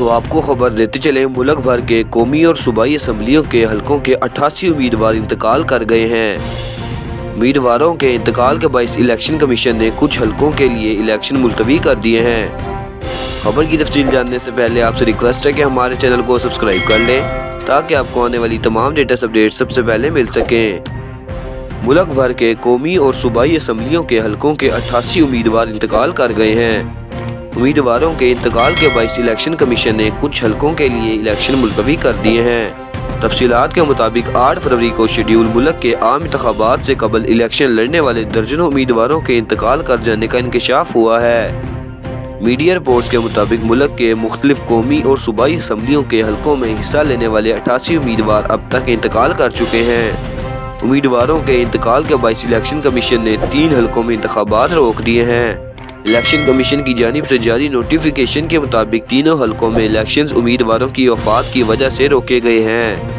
तो आपको खबर देते चले, मुल्क भर के कौमी और सूबाई असम्बलियों के हलकों के 88 उम्मीदवार इंतकाल कर गए हैं। उम्मीदवारों के इंतकाल के बायस इलेक्शन कमीशन ने कुछ हलकों के लिए इलेक्शन मुलतवी कर दिए हैं। खबर की तफसील जानने से पहले आपसे रिक्वेस्ट है कि हमारे चैनल को सब्सक्राइब कर लें ताकि आपको आने वाली तमाम लेटेस्ट अपडेट सबसे पहले मिल सकें। मुल्क भर के कौमी और सूबाई असम्बलियों के हलकों के 88 उम्मीदवार इंतकाल कर गए हैं। उम्मीदवारों के इंतकाल के बायस इलेक्शन कमीशन ने कुछ हलकों के लिए इलेक्शन मुलतवी कर दिए हैं। तफसीलात के मुताबिक 8 फरवरी को शेड्यूल मुल्क के आम इंतखाबात से कबल इलेक्शन लड़ने वाले दर्जनों उम्मीदवारों के इंतकाल कर जाने का इंकशाफ हुआ है। मीडिया रिपोर्ट्स के मुताबिक मुल्क के मुख्तलिफ कौमी और सूबाई असम्बलियों के हलकों में हिस्सा लेने वाले 88 उम्मीदवार अब तक इंतकाल कर चुके हैं। उम्मीदवारों के इंतकाल के बायस इलेक्शन कमीशन ने 3 हलकों में इंतखाबात रोक दिए हैं। इलेक्शन कमीशन की जानिब से जारी नोटिफिकेशन के मुताबिक तीनों हलकों में इलेक्शंस उम्मीदवारों की वफात की वजह से रोके गए हैं।